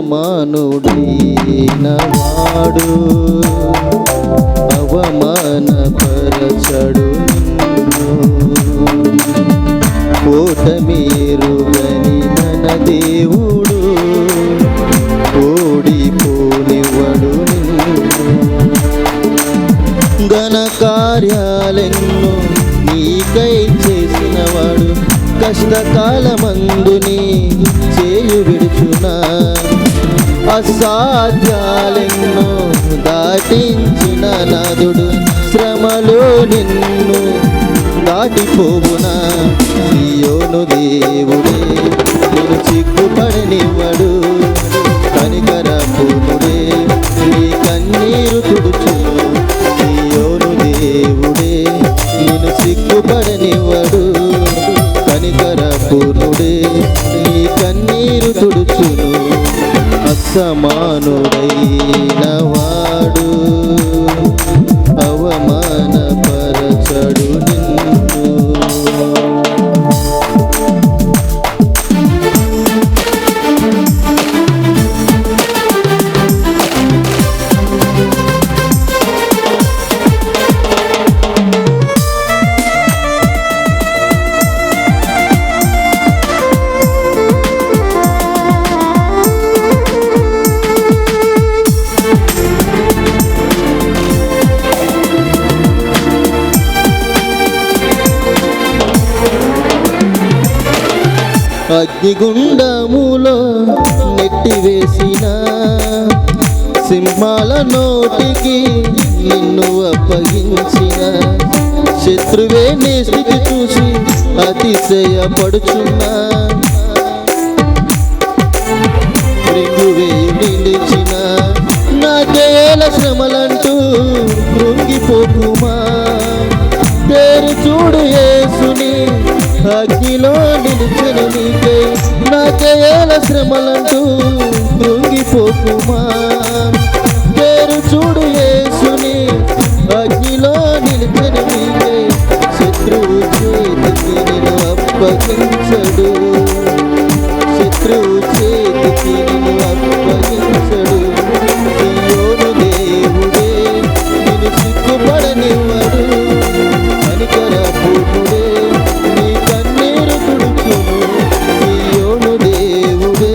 అసమానుడైన వాడు అవమానపరచడు నిన్ను. ఓటమి ఎరుగని మన దేవుడు ఓడిపోనివ్వడు నిన్ను. ఘన కార్యాలెన్నో నీకై చేసినవాడు కష్టకాలమందుని చేయు విడుచునా. అసాధ్యాలెన్నో దాటించిన నాదుడు శ్రమలో నిన్ను దాటిపోవునా. సియోను దేవుడే నిన్ను సిగ్గుపడనివ్వడు, కనికరపూర్ణుడే నీ కన్నీరు తుడుచును. సియోను దేవుడే నిన్ను సిగ్గుపడనివ్వడు, కనికరపూర్ణుడే నీ కన్నీరు తుడుచును. అసమానుడైన వాడు అవమానపరచడు నిన్ను. అగ్నిగుండములో నెట్టివేసిన సింహాల నోటికి నిన్ను అప్పగించిన శత్రువే నీ స్థితి చూసి అతిశయపడుచున్నా. రింగువేయు నిలిచిన నాకేల శ్రమలంటూ కృంగిపోకుమా. పేరు చూడు యేసుని అగ్నిలో నిలిచిన నీకై నాకేల శ్రమలంటూ కృంగిపోకుమా. పేరు చూడు యేసుని అగ్నిలో నిలిచిన నీకై శత్రువు చేతికి నిన్ను అప్పగించడు, శత్రువు చేతికి నిన్ను అప్పగించడు. సియోను దేవుడే నిన్ను సిగ్గుపడనివ్వడు, కనికరపూర్ణుడే నీ కన్నీరు తుడుచును. సియోను దేవుడే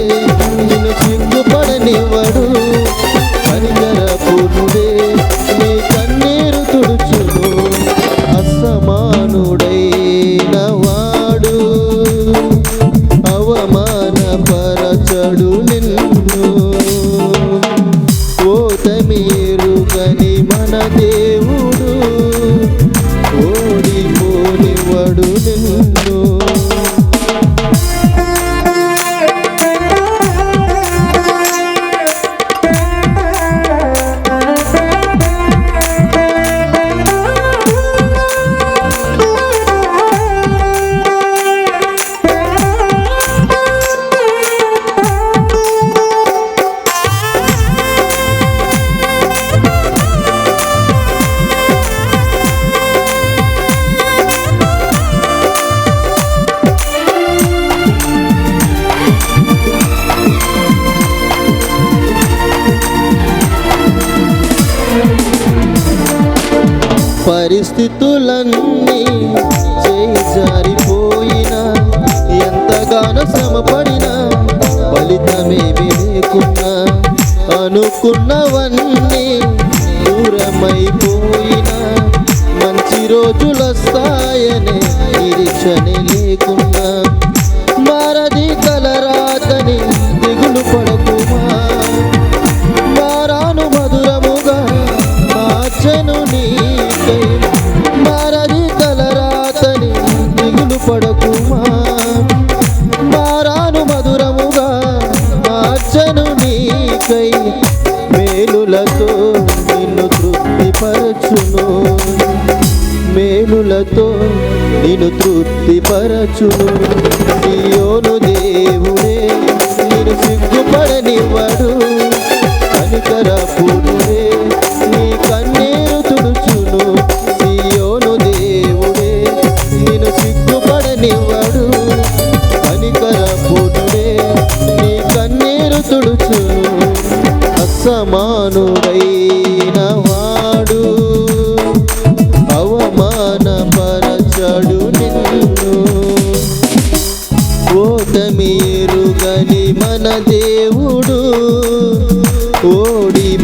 నిన్ను సిగ్గుపడనివ్వడు, కనికరపూర్ణుడే నీ కన్నీరు తుడుచును. అసమానుడైన వాడు అవమానపరచడు నిన్ను. ఓటమిరుగని మన దేవుడు ఓడిపోనివ్వడు నిన్ను. పరిస్థితులన్నీ చేజారిపోయినా ఎంతగానో శ్రమపడినా ఫలితమేమీ లేకున్నా. అనుకున్నవన్నీ దూరమైపోయినా మంచి రోజులొస్తాయనే నిరీక్షణ లేకున్నా. మారది కలరాతని దిగులు పడకుమా. మారాను మధురముగా మార్చెను నీకై, మారది కలరాతని దిగులు పడకుమా. మారాను మధురముగా మార్చెను నీకై, మేలులతో నిన్ను తృప్తిపరచును, మేలులతో నిన్ను తృప్తిపరచును. సియోను దేవుడే నిన్ను సిగ్గుపడనివ్వడు, కనికరపూర్ణుడే నీ కన్నీరు తుడుచును. సియోను దేవుడే నిన్ను సిగ్గుపడనివ్వడు, కనికరపూర్ణుడే నీ కన్నీరు తుడుచును. సమానుడైన వాడు అవమానపరచడు నిన్ను. ఓటమి ఎరుగని మన దేవుడు ఓడిపోలేని